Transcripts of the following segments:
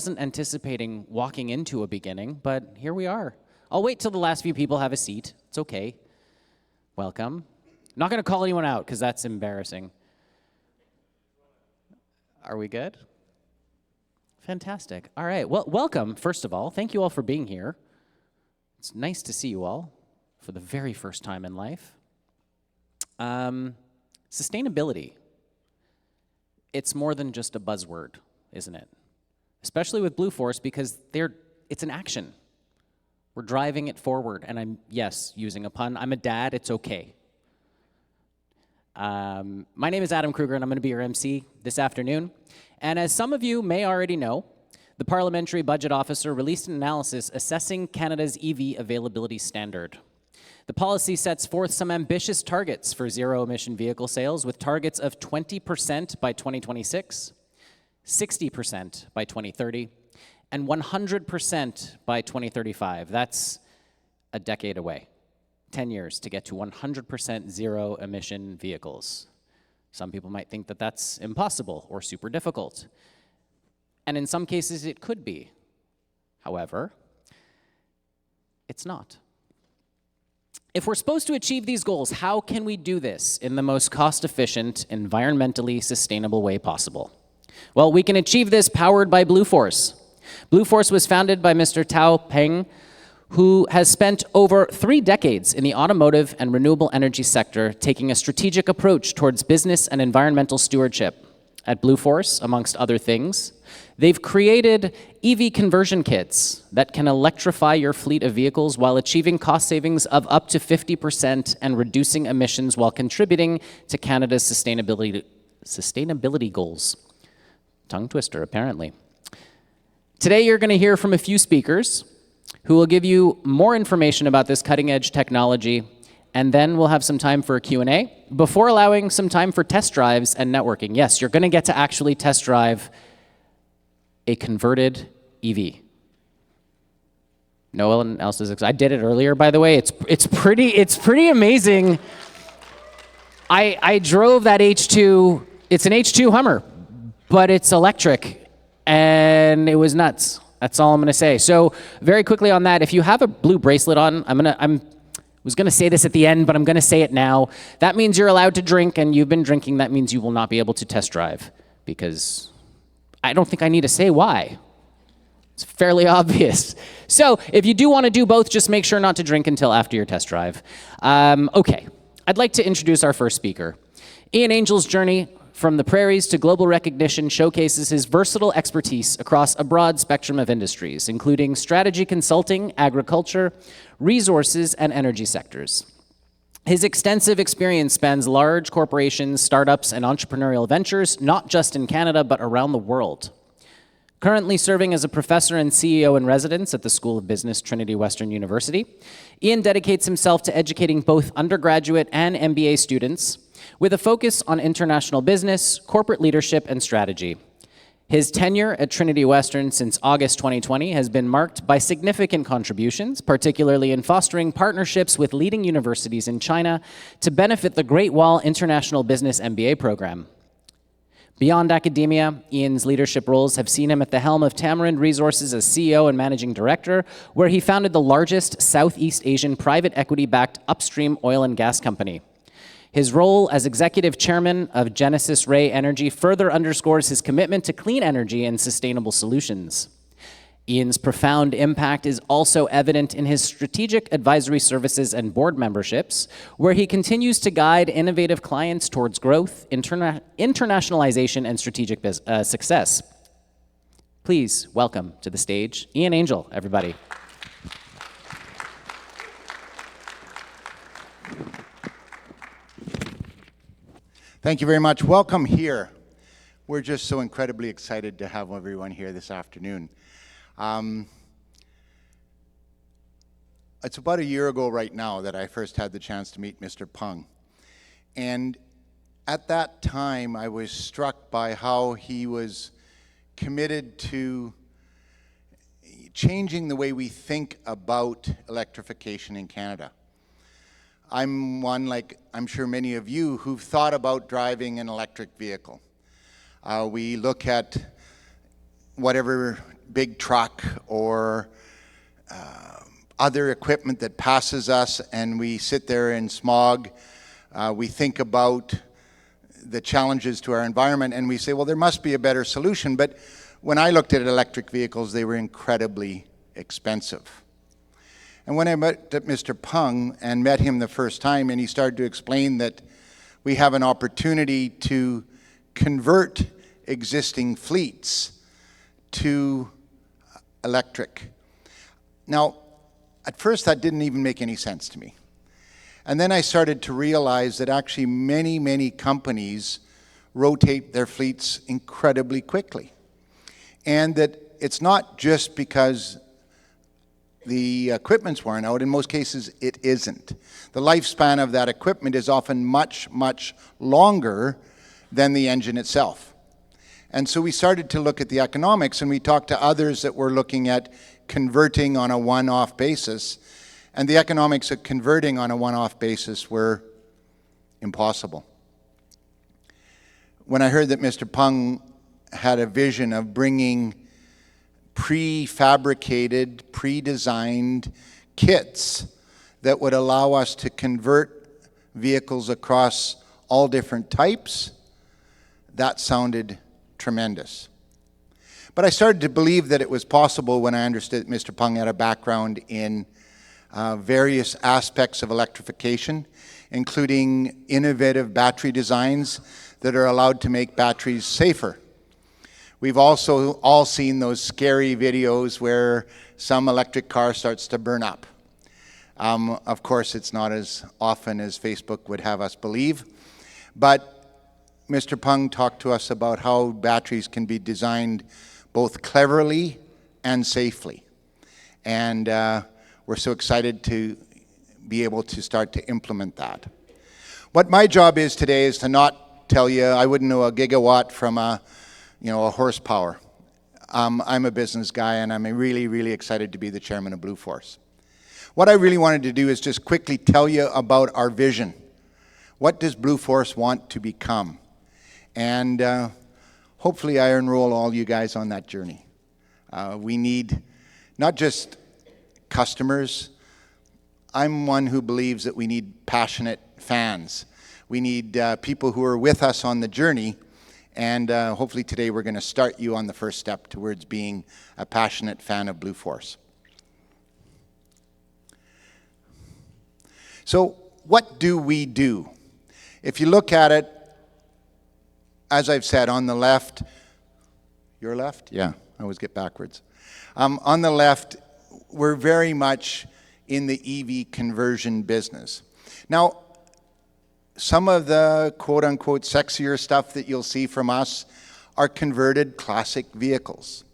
Wasn't anticipating walking into a beginning, but here we are. I'll wait till the last few people have a seat. It's okay. Welcome. Not going to call anyone out because that's embarrassing. Are we good? Fantastic. All right. Well, welcome, first of all. Thank you all for being here. It's nice to see you all for the very first time in life. Sustainability. It's more than just a buzzword, isn't it? Especially with Blue Force, because it's an action. We're driving it forward, and I'm, yes, using a pun. I'm a dad, it's okay. My name is Adam Kruger, and I'm gonna be your MC this afternoon. And as some of you may already know, the Parliamentary Budget Officer released an analysis assessing Canada's EV availability standard. The policy sets forth some ambitious targets for zero-emission vehicle sales, with targets of 20% by 2026, 60% by 2030, and 100% by 2035. That's a decade away. 10 years to get to 100% zero-emission vehicles. Some people might think that that's impossible or super difficult. And in some cases, it could be. However, it's not. If we're supposed to achieve these goals, how can we do this in the most cost-efficient, environmentally sustainable way possible? Well, we can achieve this powered by Blue Force. Blue Force was founded by Mr. Tao Peng, who has spent over 3 decades in the automotive and renewable energy sector, taking a strategic approach towards business and environmental stewardship. At Blue Force, amongst other things, they've created EV conversion kits that can electrify your fleet of vehicles while achieving cost savings of up to 50% and reducing emissions while contributing to Canada's sustainability goals. Tongue twister, apparently. Today, you're going to hear from a few speakers who will give you more information about this cutting-edge technology, and then we'll have some time for a Q&A before allowing some time for test drives and networking. Yes, you're going to get to actually test drive a converted EV. No one else is excited. I did it earlier, by the way. It's pretty amazing. I drove that H2. It's an H2 Hummer, but it's electric, and it was nuts. That's all I'm going to say. So very quickly on that, if you have a blue bracelet on, I was going to say this at the end, but I'm going to say it now. That means you're allowed to drink, and you've been drinking. That means you will not be able to test drive, because I don't think I need to say why. It's fairly obvious. So if you do want to do both, just make sure not to drink until after your test drive. Okay, I'd like to introduce our first speaker. Ian Angel's journey from the prairies to global recognition showcases his versatile expertise across a broad spectrum of industries, including strategy consulting, agriculture, resources, and energy sectors. His extensive experience spans large corporations, startups, and entrepreneurial ventures, not just in Canada, but around the world. Currently serving as a professor and CEO in residence at the School of Business, Trinity Western University, Ian dedicates himself to educating both undergraduate and MBA students with a focus on international business, corporate leadership, and strategy. His tenure at Trinity Western since August 2020 has been marked by significant contributions, particularly in fostering partnerships with leading universities in China to benefit the Great Wall International Business MBA program. Beyond academia, Ian's leadership roles have seen him at the helm of Tamarind Resources as CEO and Managing Director, where he founded the largest Southeast Asian private equity-backed upstream oil and gas company. His role as executive chairman of Genesis Ray Energy further underscores his commitment to clean energy and sustainable solutions. Ian's profound impact is also evident in his strategic advisory services and board memberships, where he continues to guide innovative clients towards growth, internationalization, and strategic success. Please welcome to the stage Ian Angel, everybody. Thank you very much. Welcome here. We're just so incredibly excited to have everyone here this afternoon. It's about a year ago right now that I first had the chance to meet Mr. Peng. And at that time, I was struck by how he was committed to changing the way we think about electrification in Canada. I'm one, like I'm sure many of you, who've thought about driving an electric vehicle. We look at whatever big truck or other equipment that passes us, and we sit there in smog. We think about the challenges to our environment, and we say, well, there must be a better solution. But when I looked at electric vehicles, they were incredibly expensive. And when I met Mr. Pung and met him the first time, and he started to explain that we have an opportunity to convert existing fleets to electric. Now, at first that didn't even make any sense to me. And then I started to realize that actually many companies rotate their fleets incredibly quickly. And that it's not just because the equipment's worn out. In most cases, it isn't. The lifespan of that equipment is often much longer than the engine itself. And so we started to look at the economics, and we talked to others that were looking at converting on a one-off basis. And the economics of converting on a one-off basis were impossible. When I heard that Mr. Pung had a vision of bringing prefabricated, pre-designed kits that would allow us to convert vehicles across all different types, that sounded tremendous. But I started to believe that it was possible when I understood that Mr. Pung had a background in various aspects of electrification, including innovative battery designs that are allowed to make batteries safer. We've also all seen those scary videos where some electric car starts to burn up. Of course, it's not as often as Facebook would have us believe, but Mr. Pung talked to us about how batteries can be designed both cleverly and safely. And we're so excited to be able to start to implement that. What my job is today is to not tell you, I wouldn't know a gigawatt from a horsepower. I'm a business guy, and I'm really excited to be the chairman of Blue Force. What I really wanted to do is just quickly tell you about our vision. What does Blue Force want to become? And hopefully I enroll all you guys on that journey. We need not just customers. I'm one who believes that we need passionate fans. We need people who are with us on the journey, and hopefully today we're going to start you on the first step towards being a passionate fan of Blue Force. So what do we do? If you look at it, as I've said, on the left, your left? Yeah, I always get backwards. On the left, we're very much in the EV conversion business. Now, some of the quote-unquote sexier stuff that you'll see from us are converted classic vehicles.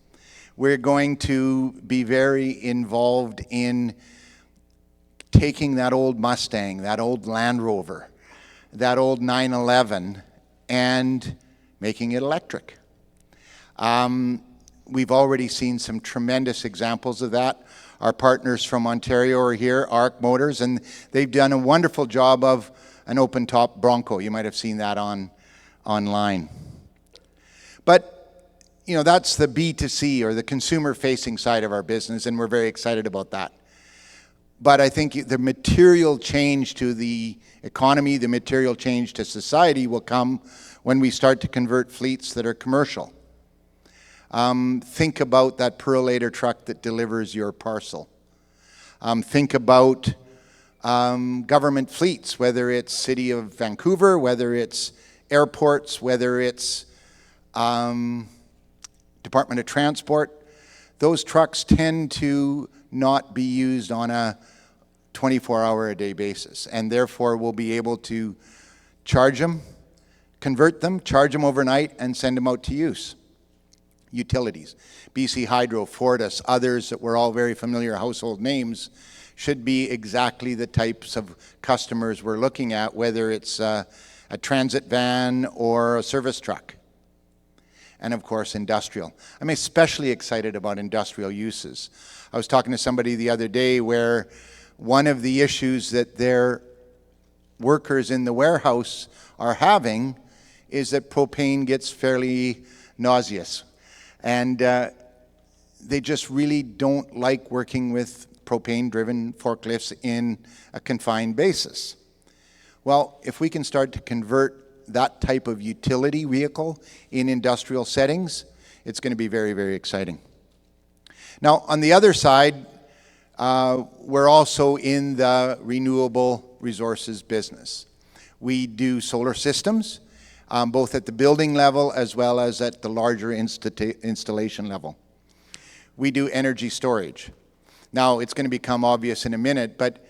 We're going to be very involved in taking that old Mustang, that old Land Rover, that old 911, and making it electric. We've already seen some tremendous examples of that. Our partners from Ontario are here, ARC Motors, and they've done a wonderful job of an open-top Bronco. You might have seen that online. But, that's the B2C, or the consumer-facing side of our business, and we're very excited about that. But I think the material change to the economy, the material change to society will come when we start to convert fleets that are commercial. Think about that Perlator truck that delivers your parcel. Think about government fleets, whether it's City of Vancouver, whether it's airports, whether it's Department of Transport. Those trucks tend to not be used on a 24-hour-a-day basis, and therefore we'll be able to charge them, convert them, charge them overnight, and send them out to use. Utilities, BC Hydro, Fortis, others that we're all very familiar household names, should be exactly the types of customers we're looking at, whether it's a transit van or a service truck. And of course, industrial. I'm especially excited about industrial uses. I was talking to somebody the other day where one of the issues that their workers in the warehouse are having is that propane gets fairly nauseous. And they just really don't like working with propane-driven forklifts in a confined basis. Well, if we can start to convert that type of utility vehicle in industrial settings, it's going to be very, very exciting. Now, on the other side, we're also in the renewable resources business. We do solar systems, both at the building level as well as at the larger installation level. We do energy storage. Now, it's going to become obvious in a minute, but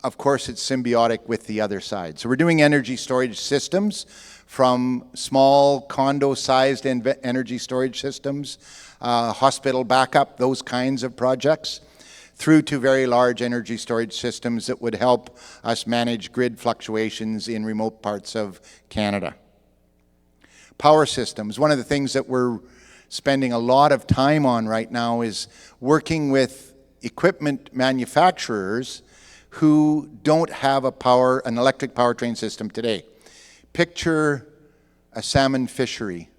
of course it's symbiotic with the other side. So we're doing energy storage systems, from small condo-sized energy storage systems, hospital backup, those kinds of projects, through to very large energy storage systems that would help us manage grid fluctuations in remote parts of Canada. Power systems. One of the things that we're spending a lot of time on right now is working with equipment manufacturers who don't have an electric powertrain system today. Picture a salmon fishery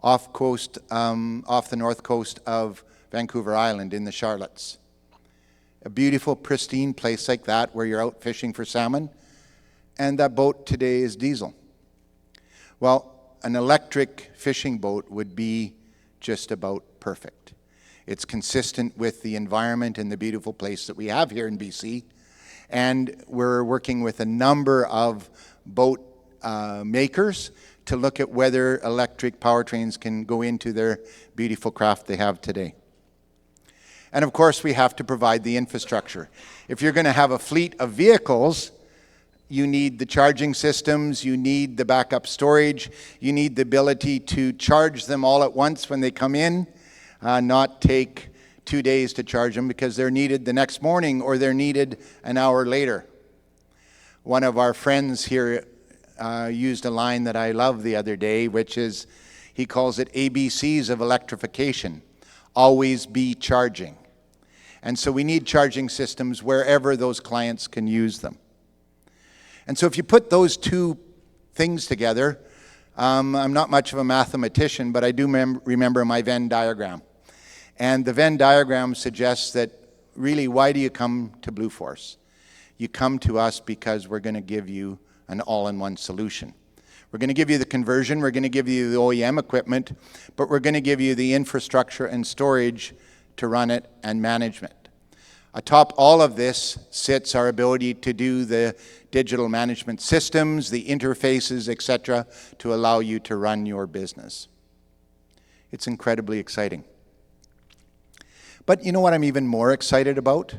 off the north coast of Vancouver Island in the Charlottes. A beautiful, pristine place like that where you're out fishing for salmon, and that boat today is diesel. Well, an electric fishing boat would be just about perfect. It's consistent with the environment and the beautiful place that we have here in BC, and we're working with a number of boat makers to look at whether electric powertrains can go into their beautiful craft they have today. And of course, we have to provide the infrastructure. If you're going to have a fleet of vehicles, you need the charging systems, you need the backup storage, you need the ability to charge them all at once when they come in, not take 2 days to charge them because they're needed the next morning or they're needed an hour later. One of our friends here used a line that I love the other day, which is, he calls it ABCs of electrification. Always be charging. And so we need charging systems wherever those clients can use them. And so if you put those two things together, I'm not much of a mathematician, but I do remember my Venn diagram. And the Venn diagram suggests that really, why do you come to Blue Force? You come to us because we're going to give you an all-in-one solution. We're going to give you the conversion, we're going to give you the OEM equipment, but we're going to give you the infrastructure and storage to run it and management. Atop all of this sits our ability to do the digital management systems, the interfaces, etc., to allow you to run your business. It's incredibly exciting. But you know what I'm even more excited about?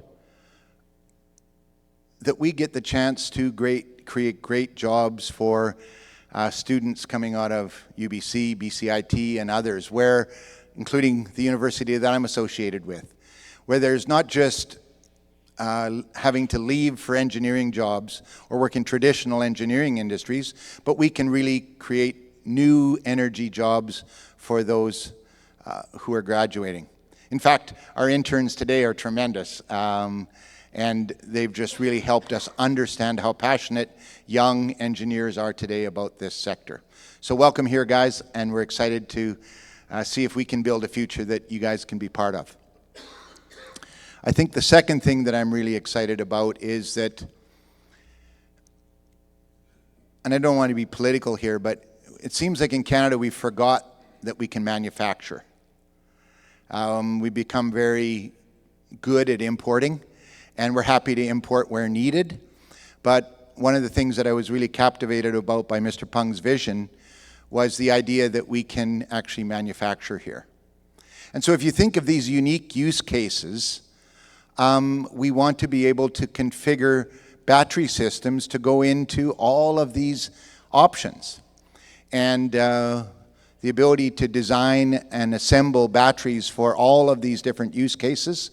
That we get the chance to create great jobs for students coming out of UBC, BCIT, and others, where, including the university that I'm associated with, where there's not just having to leave for engineering jobs or work in traditional engineering industries, but we can really create new energy jobs for those who are graduating. In fact, our interns today are tremendous, and they've just really helped us understand how passionate young engineers are today about this sector. So welcome here, guys, and we're excited to see if we can build a future that you guys can be part of. I think the second thing that I'm really excited about is that, and I don't want to be political here, but it seems like in Canada we forgot that we can manufacture. We've become very good at importing, and we're happy to import where needed. But one of the things that I was really captivated about by Mr. Pung's vision was the idea that we can actually manufacture here. And so if you think of these unique use cases, we want to be able to configure battery systems to go into all of these options. And the ability to design and assemble batteries for all of these different use cases,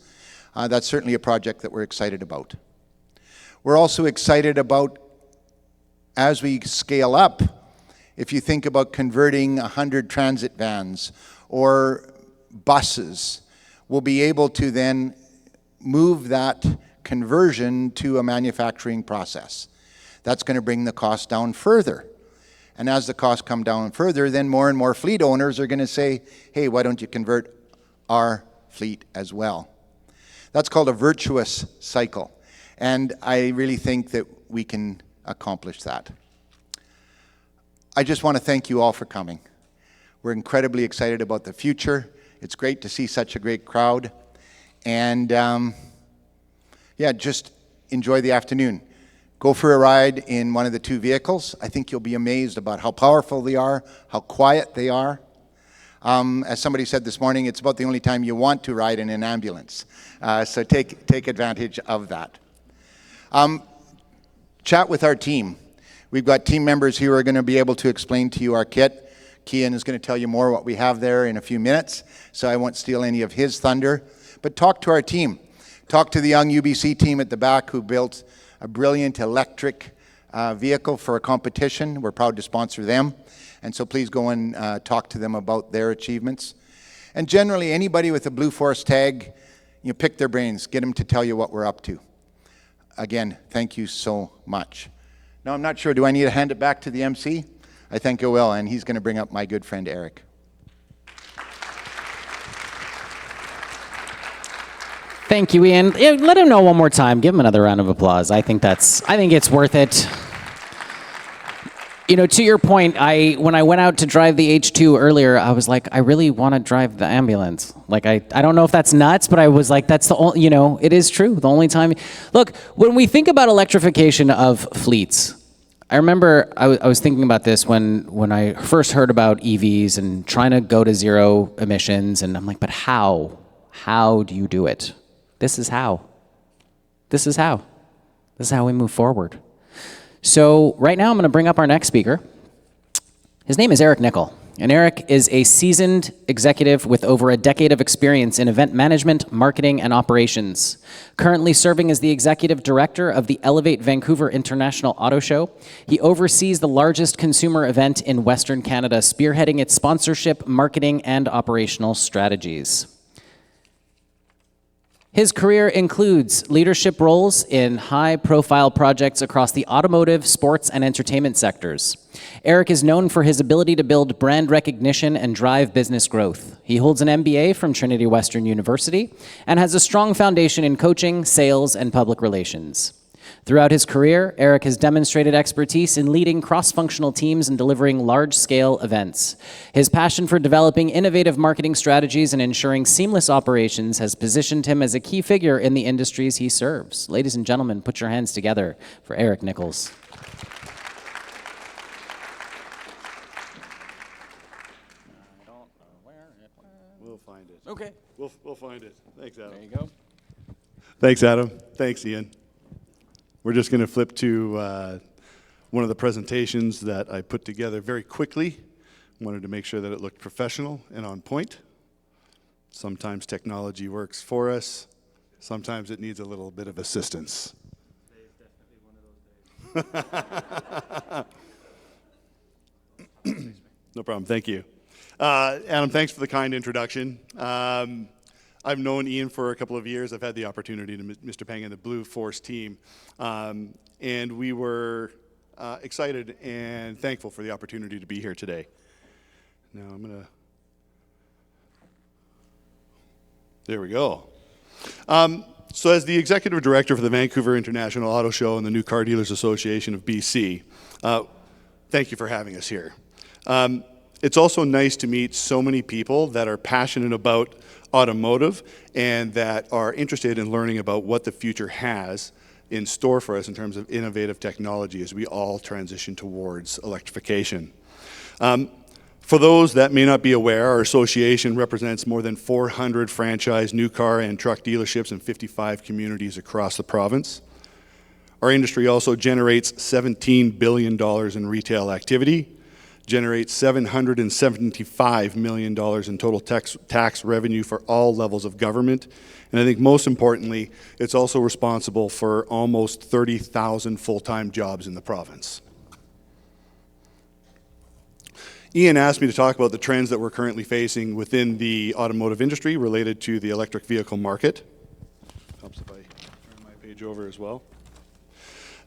that's certainly a project that we're excited about. We're also excited about, as we scale up, if you think about converting 100 transit vans or buses, we'll be able to then move that conversion to a manufacturing process. That's going to bring the cost down further. And as the costs come down further, then more and more fleet owners are going to say, hey, why don't you convert our fleet as well. That's called a virtuous cycle, and I really think that we can accomplish that. I just want to thank you all for coming. We're incredibly excited about the future. It's great to see such a great crowd, and yeah, just enjoy the afternoon. Go for a ride in one of the two vehicles. I think you'll be amazed about how powerful they are, how quiet they are. As somebody said this morning, it's about the only time you want to ride in an ambulance. So take advantage of that. Chat with our team. We've got team members here who are going to be able to explain to you our kit. Kian is going to tell you more what we have there in a few minutes, so I won't steal any of his thunder. But talk to our team. Talk to the young UBC team at the back who built a brilliant electric vehicle for a competition. We're proud to sponsor them. And so please go and talk to them about their achievements. And generally, anybody with a Blue Force tag, you pick their brains, get them to tell you what we're up to. Again, thank you so much. Now, I'm not sure, do I need to hand it back to the MC? I think I will, and he's going to bring up my good friend Eric. Thank you, Ian. Yeah, let him know one more time. Give him another round of applause. I think it's worth it. You know, to your point, when I went out to drive the H2 earlier, I was like, I really want to drive the ambulance. Like, I don't know if that's nuts, but I was like, that's the only, you know, it is true. The only time. Look, when we think about electrification of fleets, I remember I was thinking about this when I first heard about EVs and trying to go to zero emissions, and I'm like, but how? How do you do it? This is how. This is how. This is how we move forward. So right now I'm going to bring up our next speaker. His name is Eric Nickel, and Eric is a seasoned executive with over a decade of experience in event management, marketing, and operations. Currently serving as the executive director of the Elevate Vancouver International Auto Show, he oversees the largest consumer event in Western Canada, spearheading its sponsorship, marketing, and operational strategies. His career includes leadership roles in high-profile projects across the automotive, sports, and entertainment sectors. Eric is known for his ability to build brand recognition and drive business growth. He holds an MBA from Trinity Western University and has a strong foundation in coaching, sales, and public relations. Throughout his career, Eric has demonstrated expertise in leading cross-functional teams and delivering large-scale events. His passion for developing innovative marketing strategies and ensuring seamless operations has positioned him as a key figure in the industries he serves. Ladies and gentlemen, put your hands together for Eric Nichols. We'll find it. Okay. We'll find it. Thanks, Adam. There you go. Thanks, Adam. Thanks, Ian. We're just going to flip to one of the presentations that I put together very quickly. Wanted to make sure that it looked professional and on point. Sometimes technology works for us. Sometimes it needs a little bit of assistance. Today is definitely one of those days. No problem. Thank you. Adam, thanks for the kind introduction. I've known Ian for a couple of years. I've had the opportunity to meet Mr. Peng and the Blue Force team. And we were excited and thankful for the opportunity to be here today. Now I'm going to... There we go. So as the Executive Director for the Vancouver International Auto Show and the New Car Dealers Association of BC, thank you for having us here. It's also nice to meet so many people that are passionate about automotive and that are interested in learning about what the future has in store for us in terms of innovative technology as we all transition towards electrification. For those that may not be aware, our association represents more than 400 franchise new car and truck dealerships in 55 communities across the province. Our industry also generates $17 billion in retail activity, generates $775 million in total tax revenue for all levels of government. And I think most importantly, it's also responsible for almost 30,000 full-time jobs in the province. Ian asked me to talk about the trends that we're currently facing within the automotive industry related to the electric vehicle market. Helps if I turn my page over as well.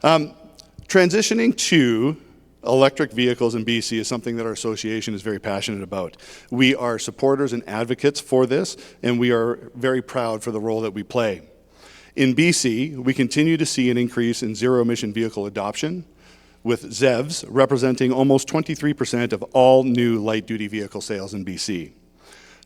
Transitioning to electric vehicles in BC is something that our association is very passionate about. We are supporters and advocates for this, and we are very proud for the role that we play. In BC, we continue to see an increase in zero-emission vehicle adoption, with ZEVs representing almost 23% of all new light-duty vehicle sales in BC.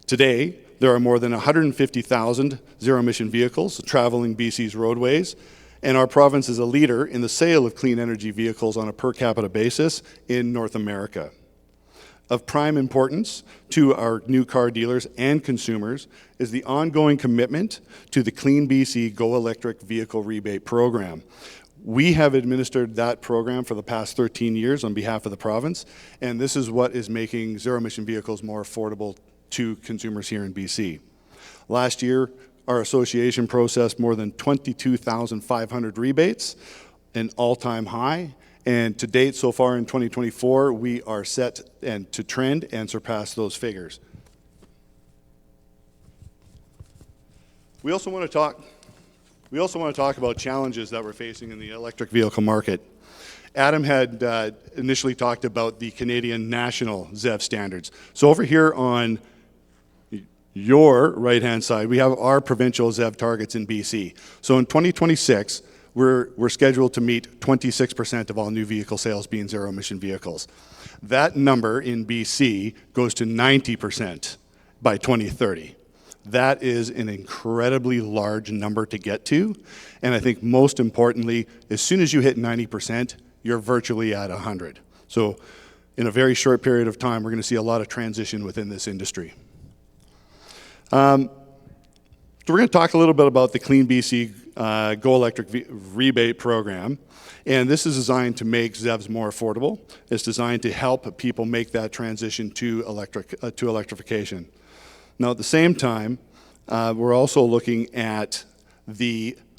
Today, there are more than 150,000 zero-emission vehicles traveling BC's roadways, and our province is a leader in the sale of clean energy vehicles on a per capita basis in North America. Of prime importance to our new car dealers and consumers is the ongoing commitment to the Clean BC Go Electric Vehicle Rebate Program. We have administered that program for the past 13 years on behalf of the province, and this is what is making zero-emission vehicles more affordable to consumers here in BC. Last year, our association processed more than 22,500 rebates, an all-time high, and to date, so far in 2024, we are set to trend and surpass those figures. We also want to talk about challenges that we're facing in the electric vehicle market. Adam had initially talked about the Canadian national ZEV standards. So over here on your right-hand side, we have our provincial ZEV targets in BC. So in 2026, we're scheduled to meet 26% of all new vehicle sales being zero-emission vehicles. That number in BC goes to 90% by 2030. That is an incredibly large number to get to, and I think most importantly, as soon as you hit 90%, you're virtually at 100. So in a very short period of time, we're going to see a lot of transition within this industry. So we're going to talk a little bit about the Clean BC Go Electric Rebate Program, and this is designed to make ZEVs more affordable. It's designed to help people make that transition to electrification. Now, at the same time, we're also looking at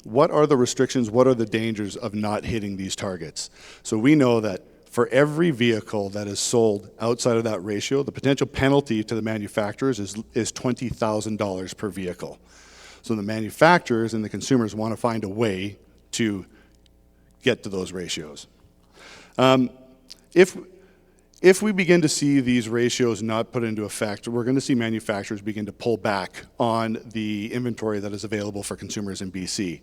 what are the restrictions, what are the dangers of not hitting these targets. So we know that for every vehicle that is sold outside of that ratio, the potential penalty to the manufacturers is $20,000 per vehicle. So the manufacturers and the consumers want to find a way to get to those ratios. If we begin to see these ratios not put into effect, we're going to see manufacturers begin to pull back on the inventory that is available for consumers in BC.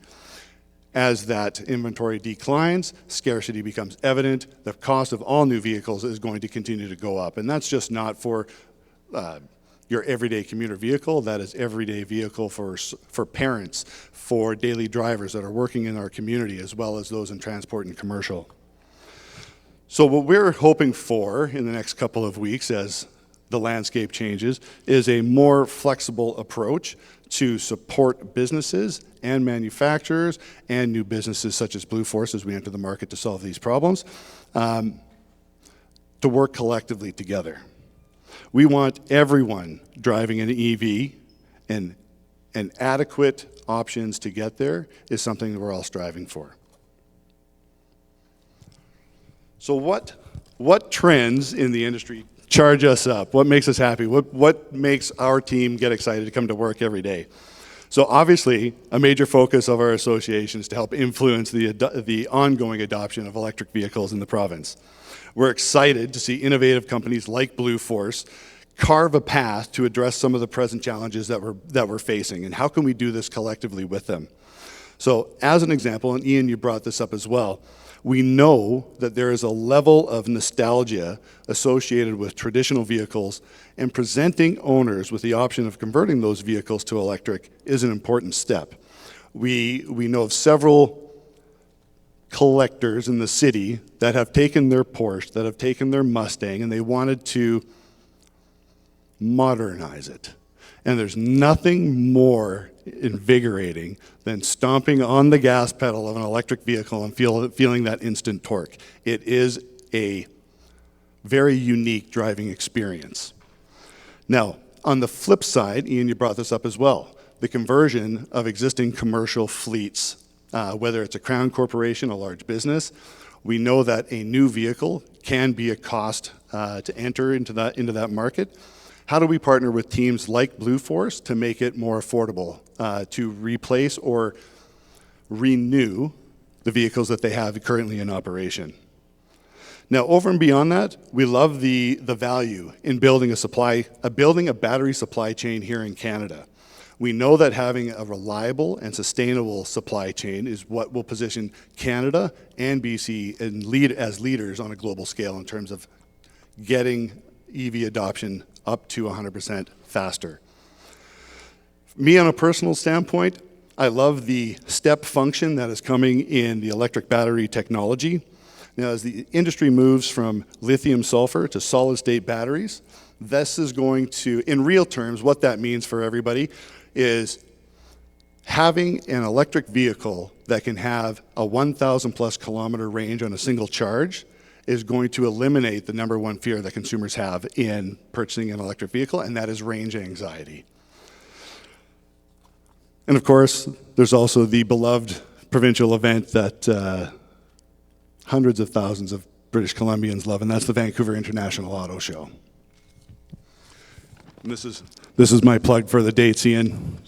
As that inventory declines, scarcity becomes evident. The cost of all new vehicles is going to continue to go up. And that's just not for your everyday commuter vehicle. That is everyday vehicle for parents, for daily drivers that are working in our community, as well as those in transport and commercial. So what we're hoping for in the next couple of weeks as the landscape changes is a more flexible approach to support businesses and manufacturers and new businesses such as Blue Force as we enter the market to solve these problems, to work collectively together. We want everyone driving an EV, and adequate options to get there is something that we're all striving for. So what trends in the industry charge us up? What makes us happy? What makes our team get excited to come to work every day? So obviously, a major focus of our association is to help influence the ongoing adoption of electric vehicles in the province. We're excited to see innovative companies like Blue Force carve a path to address some of the present challenges that we're facing, and how can we do this collectively with them? So as an example, and Ian, you brought this up as well, we know that there is a level of nostalgia associated with traditional vehicles, and presenting owners with the option of converting those vehicles to electric is an important step. We know of several collectors in the city that have taken their Porsche, that have taken their Mustang, and they wanted to modernize it. And there's nothing more invigorating than stomping on the gas pedal of an electric vehicle and feeling that instant torque. It is a very unique driving experience. Now, on the flip side, Ian, you brought this up as well, the conversion of existing commercial fleets, whether it's a Crown Corporation, a large business. We know that a new vehicle can be a cost to enter into that market. How do we partner with teams like Blue Force to make it more affordable, to replace or renew the vehicles that they have currently in operation? Now, over and beyond that, we love the value in building a battery supply chain here in Canada. We know that having a reliable and sustainable supply chain is what will position Canada and BC as leaders on a global scale in terms of getting EV adoption up to 100% faster. Me, on a personal standpoint, I love the step function that is coming in the electric battery technology. Now, as the industry moves from lithium sulfur to solid state batteries, this is going to, in real terms, what that means for everybody is having an electric vehicle that can have a 1,000 plus kilometer range on a single charge is going to eliminate the number one fear that consumers have in purchasing an electric vehicle, and that is range anxiety. And of course, there's also the beloved provincial event that hundreds of thousands of British Columbians love, and that's the Vancouver International Auto Show. And this is my plug for the dates, Ian.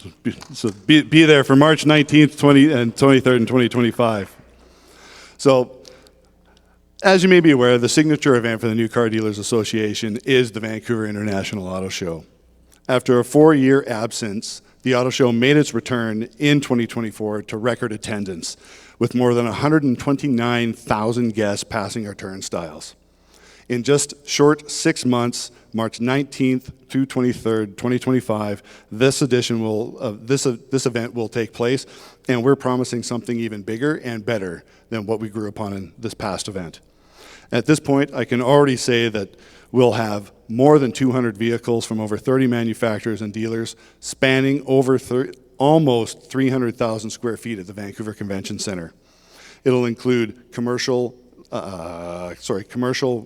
So be there for March 19th, 20th, and 23rd, and 2025. So, as you may be aware, the signature event for the New Car Dealers Association is the Vancouver International Auto Show. After a 4-year absence, the auto show made its return in 2024 to record attendance, with more than 129,000 guests passing our turnstiles. In just short 6 months, March 19th to 23rd, 2025, this event will take place, and we're promising something even bigger and better than what we grew upon in this past event. At this point, I can already say that we'll have more than 200 vehicles from over 30 manufacturers and dealers spanning over almost 300,000 square feet at the Vancouver Convention Centre. It'll include commercial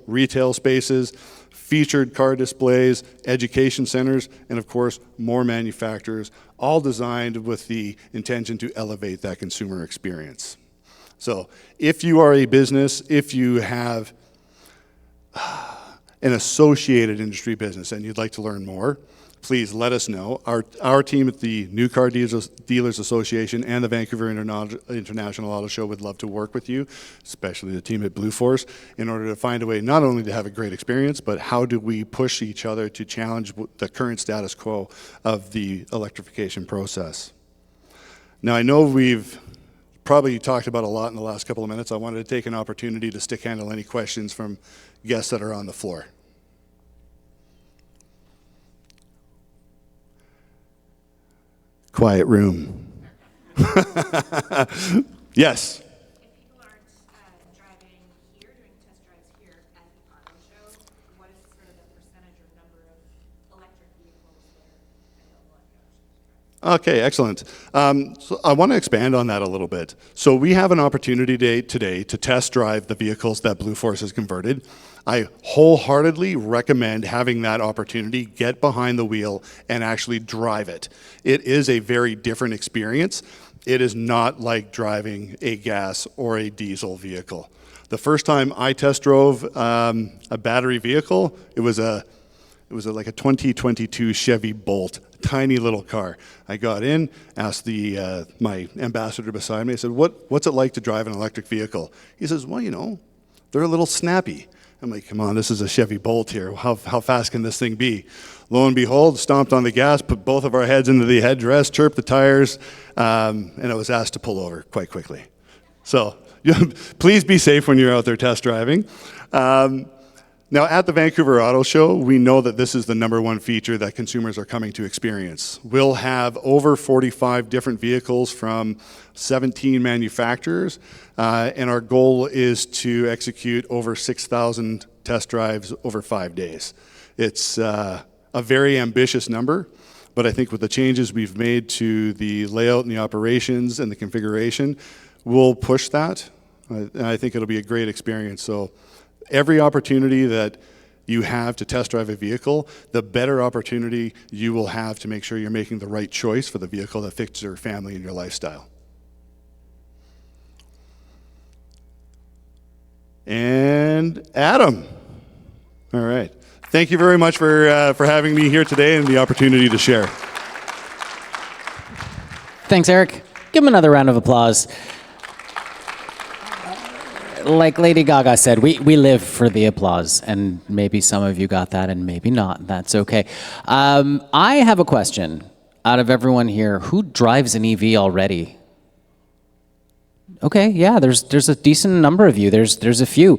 retail spaces, featured car displays, education centers, and of course, more manufacturers, all designed with the intention to elevate that consumer experience. So if you are a business, if you have an associated industry business and you'd like to learn more, please let us know. Our team at the New Car Dealers Association and the Vancouver International Auto Show would love to work with you, especially the team at Blue Force, in order to find a way not only to have a great experience, but how do we push each other to challenge the current status quo of the electrification process. Now, I know we've probably talked about a lot in the last couple of minutes. I wanted to take an opportunity to stick handle any questions from guests that are on the floor. Quiet room. Yes. If people aren't driving here, doing test drives here at the auto show, what is sort of the percentage or number of electric vehicles that are available at the auto show? Okay, excellent. So I want to expand on that a little bit. So we have an opportunity today to test drive the vehicles that Blue Force has converted. I wholeheartedly recommend having that opportunity, get behind the wheel, and actually drive it. It is a very different experience. It is not like driving a gas or a diesel vehicle. The first time I test drove a battery vehicle, it was like a 2022 Chevy Bolt, tiny little car. I got in, asked my ambassador beside me, I said, what's it like to drive an electric vehicle? He says, well, you know, they're a little snappy. I'm like, come on, this is a Chevy Bolt here. How fast can this thing be? Lo and behold, stomped on the gas, put both of our heads into the headrest, chirped the tires, and I was asked to pull over quite quickly. So please be safe when you're out there test driving. Now, at the Vancouver Auto Show, we know that this is the number one feature that consumers are coming to experience. We'll have over 45 different vehicles from 17 manufacturers, and our goal is to execute over 6,000 test drives over 5 days. It's a very ambitious number, but I think with the changes we've made to the layout and the operations and the configuration, we'll push that, and I think it'll be a great experience. So, every opportunity that you have to test drive a vehicle, the better opportunity you will have to make sure you're making the right choice for the vehicle that fits your family and your lifestyle. And Adam. All right. Thank you very much for having me here today and the opportunity to share. Thanks, Eric. Give him another round of applause. like Lady Gaga said, we live for the applause, and maybe some of you got that, and maybe not. That's okay. I have a question. Out of everyone here, who drives an EV already? Okay, yeah, there's a decent number of you. There's a few.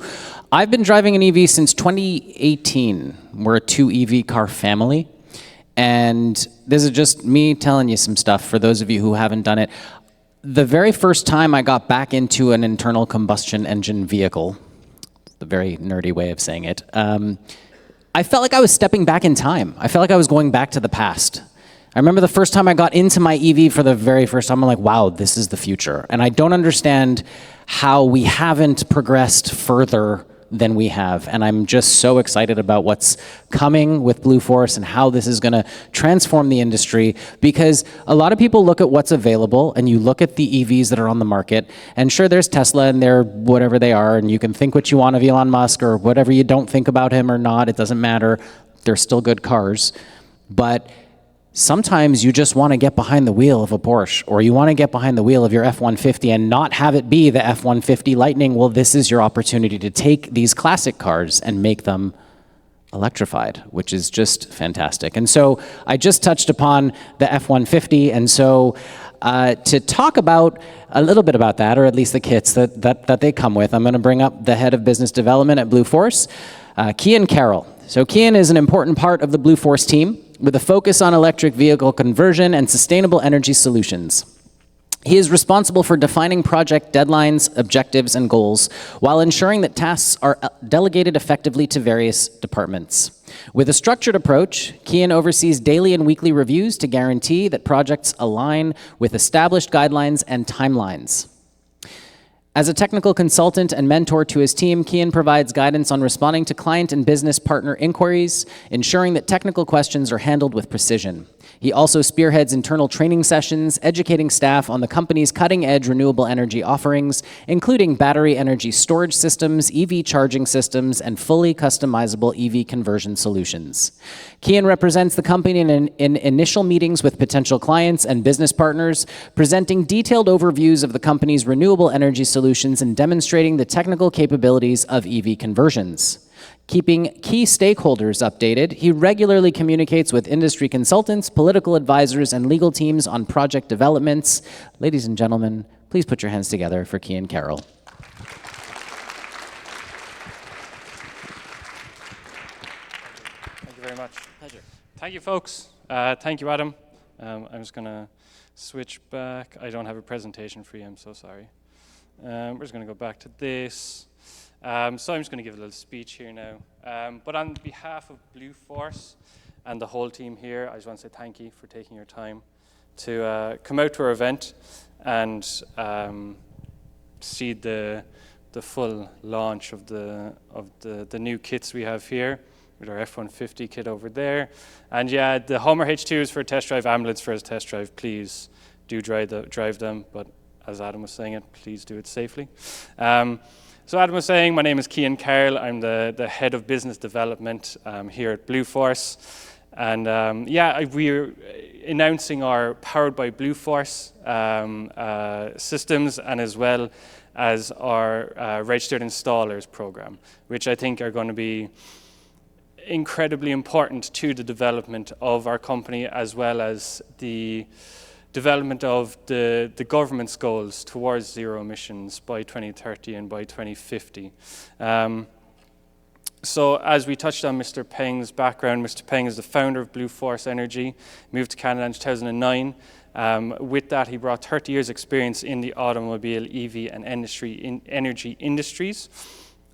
I've been driving an EV since 2018. We're a 2 EV car family, and this is just me telling you some stuff for those of you who haven't done it. The very first time I got back into an internal combustion engine vehicle, the very nerdy way of saying it, I felt like I was stepping back in time. I felt like I was going back to the past. I remember the first time I got into my EV for the very first time, I'm like, wow, this is the future. And I don't understand how we haven't progressed further than we have. And I'm just so excited about what's coming with Blue Force and how this is gonna transform the industry, because a lot of people look at what's available and you look at the EVs that are on the market, and sure, there's Tesla and they're whatever they are, and you can think what you want of Elon Musk or whatever you don't think about him or not, it doesn't matter. They're still good cars. But sometimes you just want to get behind the wheel of a Porsche, or you want to get behind the wheel of your F-150 and not have it be the F-150 Lightning. Well, this is your opportunity to take these classic cars and make them electrified, which is just fantastic. And so I just touched upon the F-150, and so to talk about a little bit about that, or at least the kits that they come with, I'm going to bring up the head of business development at Blue Force, Kian Carroll. So Kian is an important part of the Blue Force team, with a focus on electric vehicle conversion and sustainable energy solutions. He is responsible for defining project deadlines, objectives, and goals, while ensuring that tasks are delegated effectively to various departments. With a structured approach, Kian oversees daily and weekly reviews to guarantee that projects align with established guidelines and timelines. As a technical consultant and mentor to his team, Kian provides guidance on responding to client and business partner inquiries, ensuring that technical questions are handled with precision. He also spearheads internal training sessions, educating staff on the company's cutting-edge renewable energy offerings, including battery energy storage systems, EV charging systems, and fully customizable EV conversion solutions. Kian represents the company in initial meetings with potential clients and business partners, presenting detailed overviews of the company's renewable energy solutions and demonstrating the technical capabilities of EV conversions. Keeping key stakeholders updated, he regularly communicates with industry consultants, political advisors, and legal teams on project developments. Ladies and gentlemen, please put your hands together for Kian Carroll. Thank you very much. Pleasure. Thank you, folks. Thank you, Adam. I'm just going to switch back. I don't have a presentation for you. I'm so sorry. We're just going to go back to this. So I'm just going to give a little speech here now. But on behalf of Blue Force and the whole team here, I just want to say thank you for taking your time to come out to our event and see the full launch of the new kits we have here, with our F-150 kit over there. And yeah, the Hummer H2 is for a test drive, ambulance for a test drive. Please do drive them, but as Adam was saying it, please do it safely. So Adam was saying, my name is Kian Carroll. I'm the head of business development here at Blue Force. And yeah, we're announcing our Powered by Blue Force systems, and as well as our registered installers program, which I think are going to be incredibly important to the development of our company, as well as the development of the government's goals towards zero emissions by 2030 and by 2050. So as we touched on Mr. Peng's background, Mr. Peng is the founder of Blue Force Energy, moved to Canada in 2009. With that, he brought 30 years experience in the automobile, EV, and energy industries.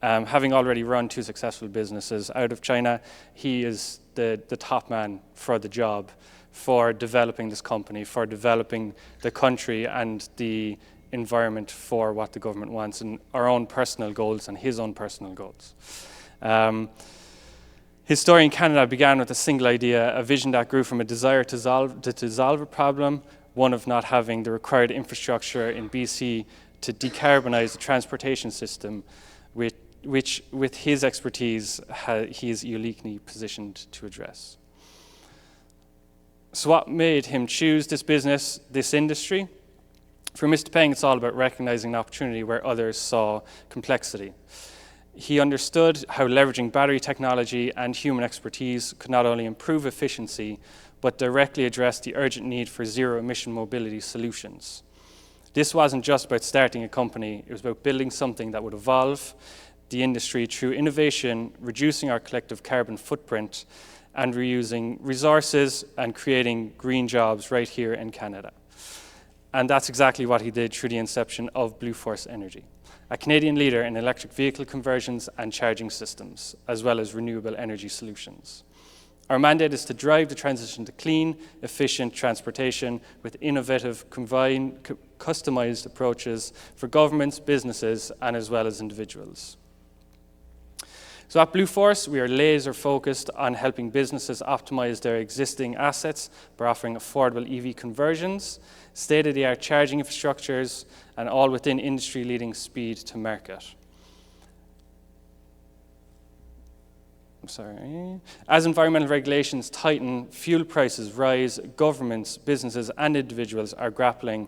Having already run 2 successful businesses out of China, he is the top man for the job, for developing this company, for developing the country and the environment for what the government wants, and our own personal goals and his own personal goals. His story in Canada began with a single idea, a vision that grew from a desire to solve a problem, one of not having the required infrastructure in BC to decarbonize the transportation system, which with his expertise, he is uniquely positioned to address. So what made him choose this business, this industry? For Mr. Peng, it's all about recognizing an opportunity where others saw complexity. He understood how leveraging battery technology and human expertise could not only improve efficiency, but directly address the urgent need for zero-emission mobility solutions. This wasn't just about starting a company, it was about building something that would evolve the industry through innovation, reducing our collective carbon footprint, and reusing resources and creating green jobs right here in Canada. And that's exactly what he did through the inception of Blue Force Energy, a Canadian leader in electric vehicle conversions and charging systems, as well as renewable energy solutions. Our mandate is to drive the transition to clean, efficient transportation with innovative, customized approaches for governments, businesses, and as well as individuals. So at Blue Force, we are laser focused on helping businesses optimize their existing assets by offering affordable EV conversions, state-of-the-art charging infrastructures, and all within industry-leading speed to market. As environmental regulations tighten, fuel prices rise, governments, businesses, and individuals are grappling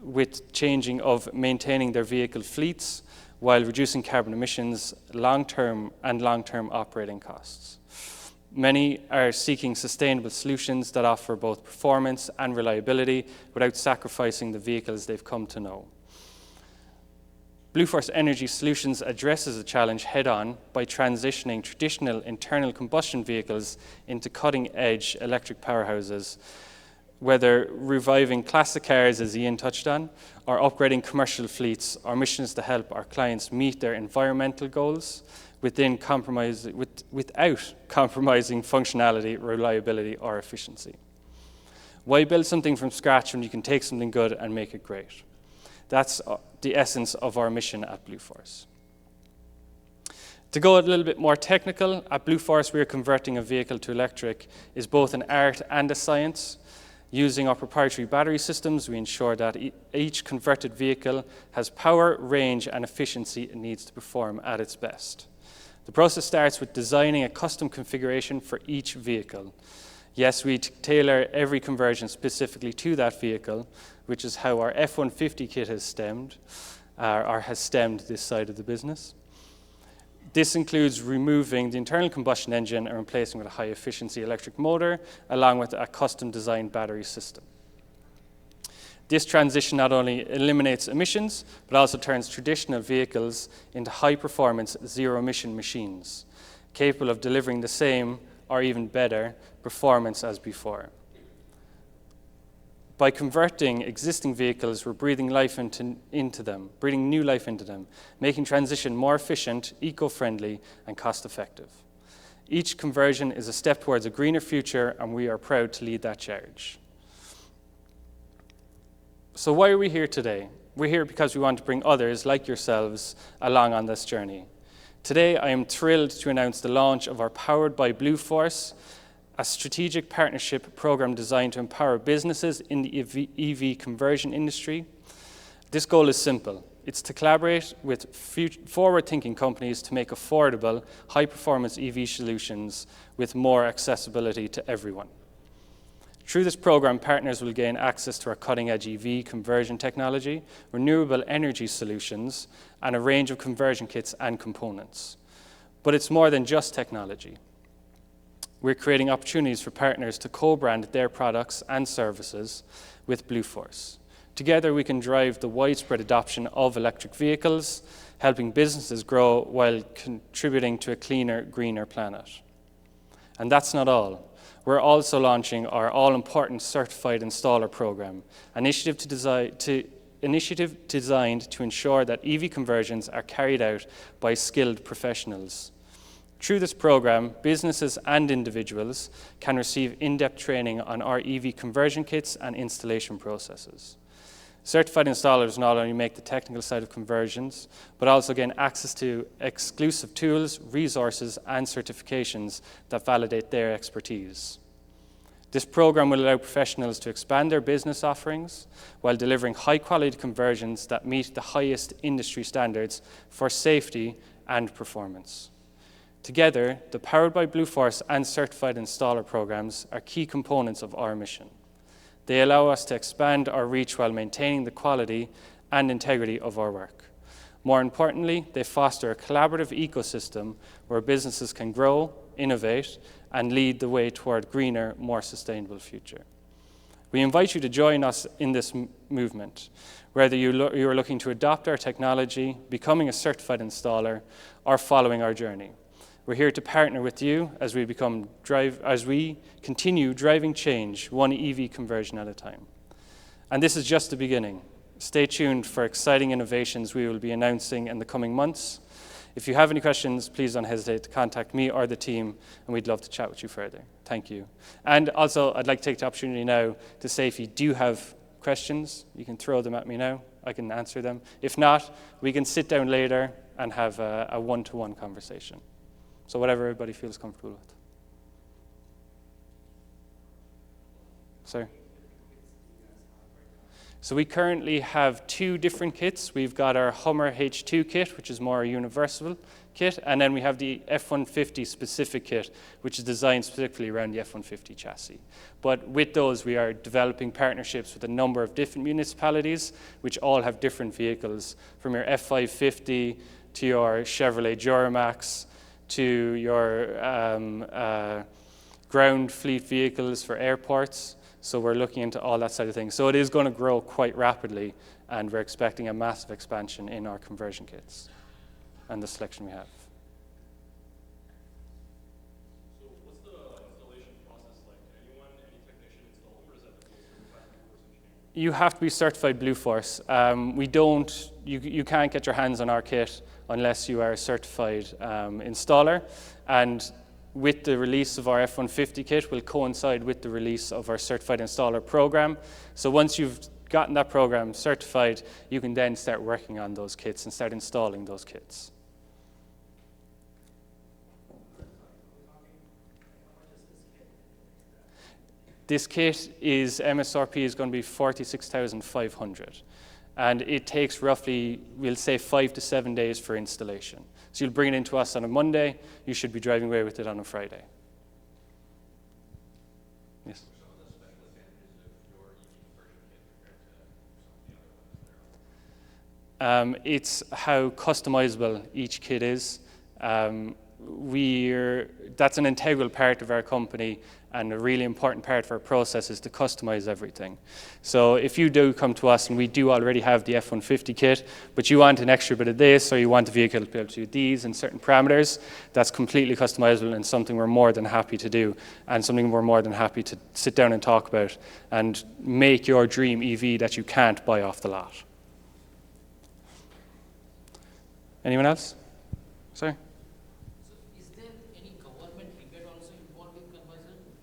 with changing of maintaining their vehicle fleets while reducing carbon emissions, long-term operating costs. Many are seeking sustainable solutions that offer both performance and reliability without sacrificing the vehicles they've come to know. Blue Force Energy Solutions addresses the challenge head-on by transitioning traditional internal combustion vehicles into cutting-edge electric powerhouses, whether reviving classic cars, as Ian touched on, or upgrading commercial fleets. Our mission is to help our clients meet their environmental goals without compromising functionality, reliability, or efficiency. Why build something from scratch when you can take something good and make it great? That's the essence of our mission at Blue Force. To go a little bit more technical, at Blue Force, we are converting a vehicle to electric is both an art and a science. Using our proprietary battery systems, we ensure that each converted vehicle has power, range, and efficiency it needs to perform at its best. The process starts with designing a custom configuration for each vehicle. Yes, we tailor every conversion specifically to that vehicle, which is how our F-150 kit has stemmed this side of the business. This includes removing the internal combustion engine and replacing with a high-efficiency electric motor, along with a custom-designed battery system. This transition not only eliminates emissions, but also turns traditional vehicles into high-performance, zero-emission machines, capable of delivering the same or even better performance as before. By converting existing vehicles, we're breathing new life into them, making transition more efficient, eco-friendly, and cost-effective. Each conversion is a step towards a greener future, and we are proud to lead that charge. So why are we here today? We're here because we want to bring others like yourselves along on this journey. Today, I am thrilled to announce the launch of our Powered by Blue Force, a strategic partnership program designed to empower businesses in the EV conversion industry. This goal is simple. It's to collaborate with forward-thinking companies to make affordable, high-performance EV solutions with more accessibility to everyone. Through this program, partners will gain access to our cutting-edge EV conversion technology, renewable energy solutions, and a range of conversion kits and components. But it's more than just technology. We're creating opportunities for partners to co-brand their products and services with Blue Force. Together, we can drive the widespread adoption of electric vehicles, helping businesses grow while contributing to a cleaner, greener planet. And that's not all. We're also launching our all-important Certified Installer Program, an initiative designed to ensure that EV conversions are carried out by skilled professionals. Through this program, businesses and individuals can receive in-depth training on our EV conversion kits and installation processes. Certified installers not only make the technical side of conversions, but also gain access to exclusive tools, resources, and certifications that validate their expertise. This program will allow professionals to expand their business offerings while delivering high-quality conversions that meet the highest industry standards for safety and performance. Together, the Powered by Blue Force and Certified Installer programs are key components of our mission. They allow us to expand our reach while maintaining the quality and integrity of our work. More importantly, they foster a collaborative ecosystem where businesses can grow, innovate, and lead the way toward a greener, more sustainable future. We invite you to join us in this movement, whether you are looking to adopt our technology, becoming a certified installer, or following our journey. We're here to partner with you as we continue driving change, one EV conversion at a time. And this is just the beginning. Stay tuned for exciting innovations we will be announcing in the coming months. If you have any questions, please don't hesitate to contact me or the team, and we'd love to chat with you further. Thank you. And also, I'd like to take the opportunity now to say if you do have questions, you can throw them at me now. I can answer them. If not, we can sit down later and have a one-to-one conversation. So whatever everybody feels comfortable with. Sir? So we currently have 2 different kits. We've got our Hummer H2 kit, which is more a universal kit, and then we have the F-150 specific kit, which is designed specifically around the F-150 chassis. But with those, we are developing partnerships with a number of different municipalities, which all have different vehicles, from your F-550 to your Chevrolet Duramax, to your ground fleet vehicles for airports. So we're looking into all that side of things. So it is going to grow quite rapidly, and we're expecting a massive expansion in our conversion kits and the selection we have. So what's the installation process like? Any technician install, or is that the certified Blue Force engineer? You have to be certified Blue Force. You can't get your hands on our kit unless you are a certified installer. And with the release of our F-150 kit will coincide with the release of our Certified Installer program. So once you've gotten that program certified, you can then start working on those kits and start installing those kits. This kit is MSRP is going to be $46,500. And it takes roughly, we'll say, 5 to 7 days for installation. So you'll bring it into us on a Monday, you should be driving away with it on a Friday. Yes? It's how customizable each kit is. That's an integral part of our company, and a really important part of our process is to customize everything. So if you do come to us and we do already have the F-150 kit, but you want an extra bit of this, or you want the vehicle to be able to do these and certain parameters, that's completely customizable and something we're more than happy to do, and something we're more than happy to sit down and talk about and make your dream EV that you can't buy off the lot. Anyone else? Sorry?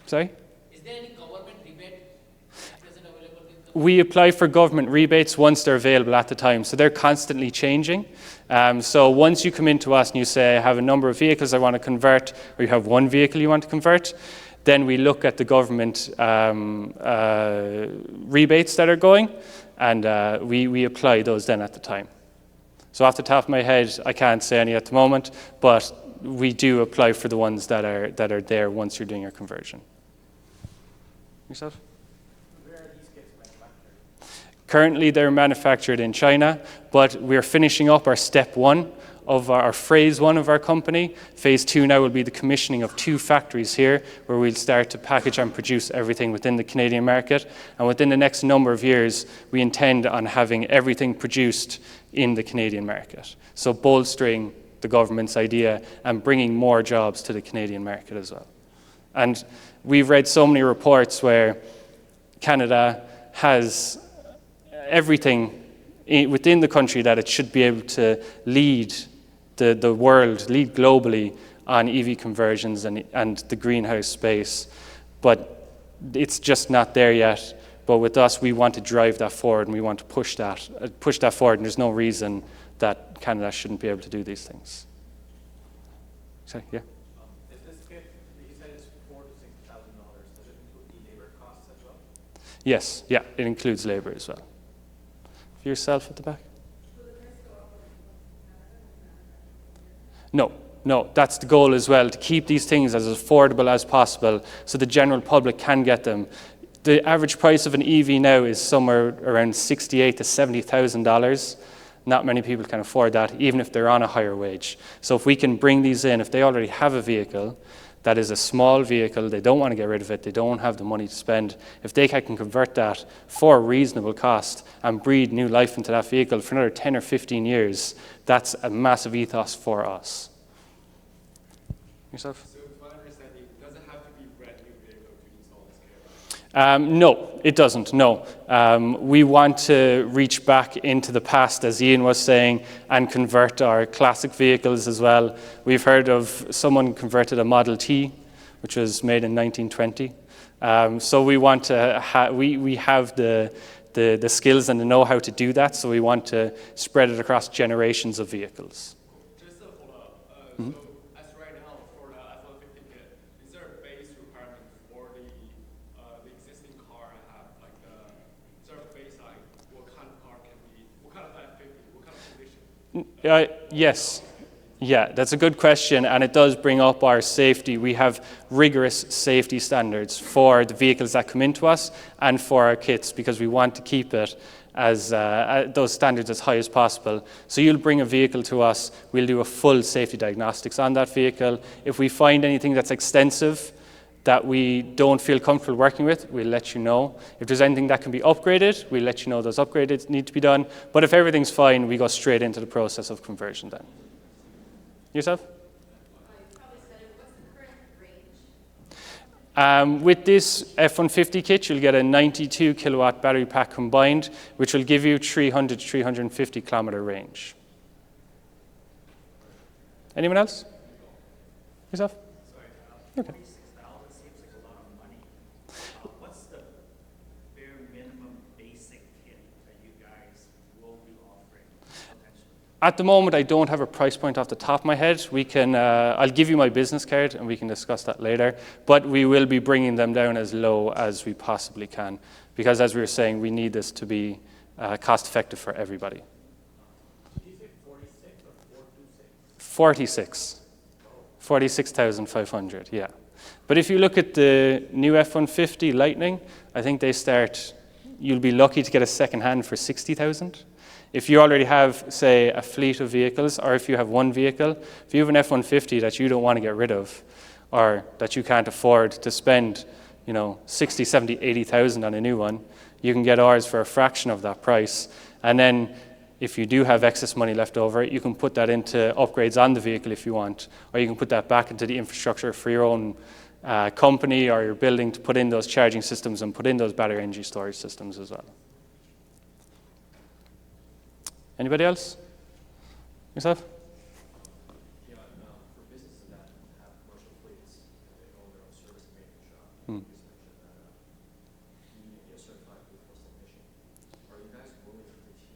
Sorry? Is there any government rebate present available? We apply for government rebates once they're available at the time, so they're constantly changing. So once you come into us and you say, I have a number of vehicles I want to convert, or you have one vehicle you want to convert, then we look at the government rebates that are going, and we apply those then at the time. So off the top of my head, I can't say any at the moment, but we do apply for the ones that are there once you're doing your conversion. Yourself? Where are these kits manufactured? Currently, they're manufactured in China, but we're finishing up our step 1 of our phase 1 of our company. Phase 2 now will be the commissioning of 2 factories here, where we'll start to package and produce everything within the Canadian market. And within the next number of years, we intend on having everything produced in the Canadian market. So bolstering the government's idea and bringing more jobs to the Canadian market as well. And we've read so many reports where Canada has everything within the country that it should be able to lead the world, lead globally on EV conversions and the greenhouse space. But it's just not there yet. But with us, we want to drive that forward, and we want to push that forward, and there's no reason that Canada shouldn't be able to do these things. Sorry, yeah? Is this kit, you said it's $4,000 to $6,000, does it include the labor costs as well? Yes, yeah, it includes labor as well. For yourself at the back? No, that's the goal as well, to keep these things as affordable as possible so the general public can get them. The average price of an EV now is somewhere around $68,000 to $70,000. Not many people can afford that, even if they're on a higher wage. So if we can bring these in, if they already have a vehicle that is a small vehicle, they don't want to get rid of it, they don't have the money to spend, if they can convert that for a reasonable cost and breathe new life into that vehicle for another 10 or 15 years, that's a massive ethos for us. Yourself? So to my understanding, does it have to be a brand new vehicle to install this kit? No, it doesn't, no. We want to reach back into the past, as Ian was saying, and convert our classic vehicles as well. We've heard of someone converted a Model T, which was made in 1920. So we want to, we have the skills and the know-how to do that, so we want to spread it across generations of vehicles. Just a follow-up. So as right now, for the F-150 kit, is there a base requirement for the existing car I have? Like, is there a base, like, what kind of car can be, what kind of F-50, what kind of condition? Yes. Yeah, that's a good question, and it does bring up our safety. We have rigorous safety standards for the vehicles that come into us and for our kits, because we want to keep it as those standards as high as possible. So you'll bring a vehicle to us, we'll do a full safety diagnostics on that vehicle. If we find anything that's extensive that we don't feel comfortable working with, we'll let you know. If there's anything that can be upgraded, we'll let you know those upgrades need to be done. But if everything's fine, we go straight into the process of conversion then. Yourself? You probably said it. What's the current range? With this F-150 kit, you'll get a 92 kilowatt battery pack combined, which will give you 300 to 350 kilometer range. Anyone else? Yourself? Okay. $46 seems like a lot of money. What's the bare minimum basic kit that you guys will be offering potentially? At the moment, I don't have a price point off the top of my head. We can, I'll give you my business card and we can discuss that later. But we will be bringing them down as low as we possibly can. Because as we were saying, we need this to be cost effective for everybody. Did you say 46 or 426? 46. 46,500, yeah. But if you look at the new F-150 Lightning, I think they start, you'll be lucky to get a second hand for 60,000. If you already have, say, a fleet of vehicles, or if you have one vehicle, if you have an F-150 that you don't want to get rid of, or that you can't afford to spend, 60, 70, 80,000 on a new one, you can get ours for a fraction of that price. And then if you do have excess money left over, you can put that into upgrades on the vehicle if you want, or you can put that back into the infrastructure for your own company or your building to put in those charging systems and put in those battery energy storage systems as well. Anybody else? Yourself? Yeah, for businesses that have commercial fleets, they own their own service and maintenance shop. You just mentioned that you need to be a certified blue force technician. Are you guys willing to teach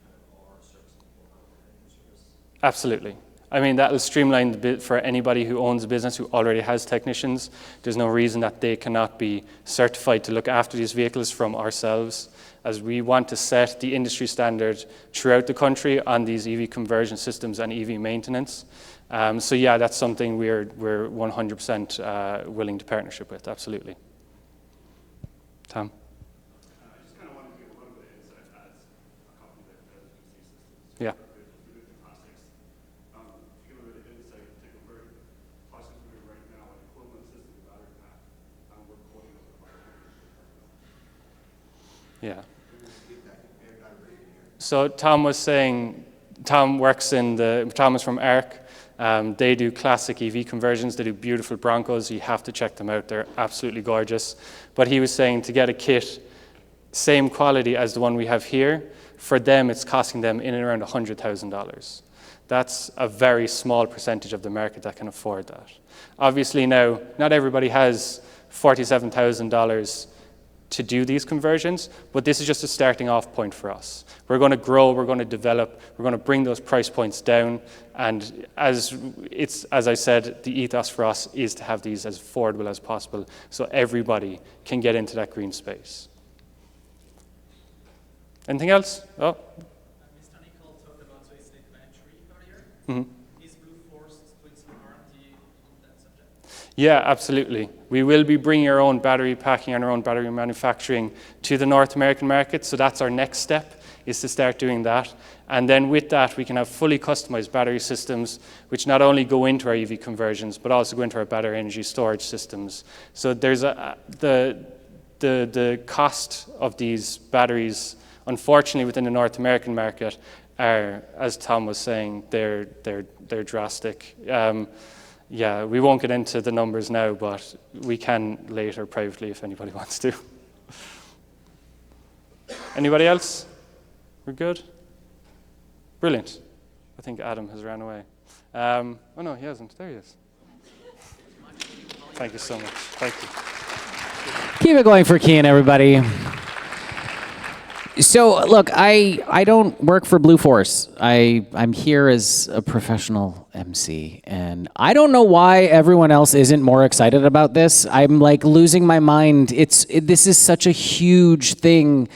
kind of our service people how to manage your service? Absolutely. I mean, that will streamline the bit for anybody who owns a business who already has technicians. There's no reason that they cannot be certified to look after these vehicles from ourselves, as we want to set the industry standard throughout the country on these EV conversion systems and EV maintenance. So yeah, that's something we're 100% willing to partnership with, absolutely. Tom? I just kind of wanted to give a little bit of insight as a company that does DC systems. Yeah. Through the plastics. To give a bit of insight, take a very plastics we're doing right now, an equivalent system battery pack. We're quoting over $500. Yeah. So Tom was saying, Tom is from ARC. They do classic EV conversions. They do beautiful Broncos. You have to check them out. They're absolutely gorgeous. But he was saying to get a kit, same quality as the one we have here, for them it's costing them in and around $100,000. That's a very small percentage of the market that can afford that. Obviously now, not everybody has $47,000 to do these conversions, but this is just a starting off point for us. We're going to grow, we're going to develop, we're going to bring those price points down, and as I said, the ethos for us is to have these as affordable as possible so everybody can get into that green space. Anything else? Oh. Mr. Nicol talked about solid-state battery earlier. Mm-hmm. Is Blue Force doing some R&D on that subject? Yeah, absolutely. We will be bringing our own battery packing and our own battery manufacturing to the North American market. So that's our next step, is to start doing that. And then with that, we can have fully customized battery systems, which not only go into our EV conversions, but also go into our battery energy storage systems. So there's the cost of these batteries, unfortunately, within the North American market are, as Tom was saying, they're drastic. Yeah, we won't get into the numbers now, but we can later privately if anybody wants to. Anybody else? We're good? Brilliant. I think Adam has ran away. Oh no, he hasn't. There he is. Thank you so much. Thank you. Keep it going for Kean, everybody. So, look, I don't work for Blue Force. I'm here as a professional MC, and I don't know why everyone else isn't more excited about this. I'm like losing my mind. This is such a huge thing.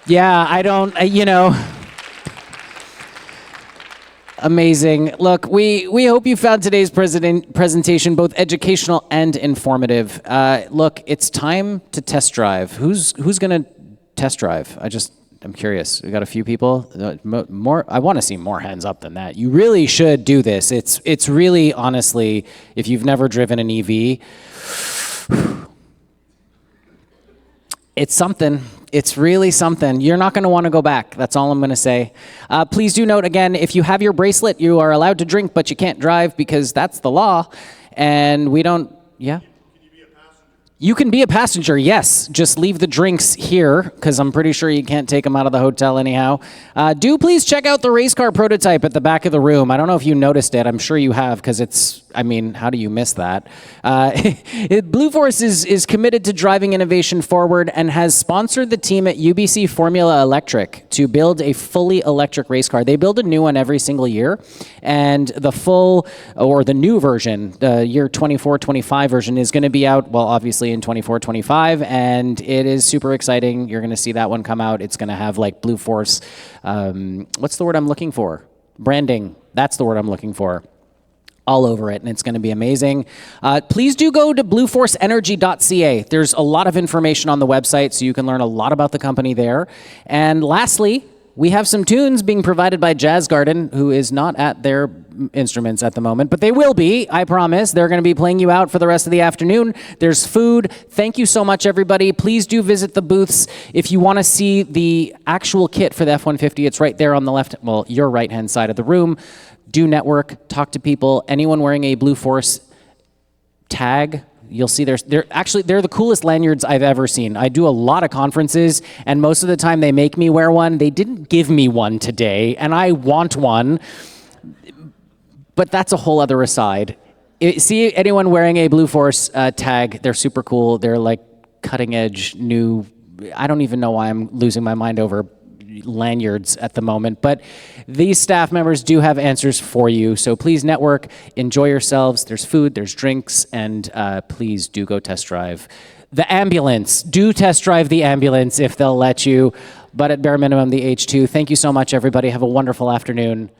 Yeah, I don't, Amazing. Look, we hope you found today's presentation both educational and informative. Look, it's time to test drive. Who's going to test drive? I'm curious. We got a few people. More. I want to see more hands up than that. You really should do this. It's really, honestly, if you've never driven an EV, it's something. It's really something. You're not going to want to go back. That's all I'm going to say. Please do note, again, if you have your bracelet, you are allowed to drink, but you can't drive because that's the law. And we don't, yeah? You can be a passenger, yes. Just leave the drinks here, because I'm pretty sure you can't take them out of the hotel anyhow. Do please check out the race car prototype at the back of the room. I don't know if you noticed it. I'm sure you have, because how do you miss that? Blue Force is committed to driving innovation forward and has sponsored the team at UBC Formula Electric to build a fully electric race car. They build a new one every single year, and the new version, the year 24-25 version, is going to be out, well, obviously in 24-25, and it is super exciting. You're going to see that one come out. It's going to have like Blue Force, what's the word I'm looking for? Branding. That's the word I'm looking for. All over it, and it's going to be amazing. Please do go to blueforceenergy.ca. There's a lot of information on the website, so you can learn a lot about the company there. And lastly, we have some tunes being provided by Jazz Garden, who is not at their instruments at the moment, but they will be, I promise. They're going to be playing you out for the rest of the afternoon. There's food. Thank you so much, everybody. Please do visit the booths. If you want to see the actual kit for the F-150, it's right there on the left, well, your right-hand side of the room. Do network, talk to people. Anyone wearing a Blue Force tag, you'll see they're the coolest lanyards I've ever seen. I do a lot of conferences, and most of the time they make me wear one. They didn't give me one today, and I want one, but that's a whole other aside. See anyone wearing a Blue Force tag, they're super cool. They're like cutting edge, new, I don't even know why I'm losing my mind over lanyards at the moment, but these staff members do have answers for you. So please network, enjoy yourselves. There's food, there's drinks, and please do go test drive the ambulance. Do test drive the ambulance if they'll let you, but at bare minimum, the H2. Thank you so much, everybody. Have a wonderful afternoon.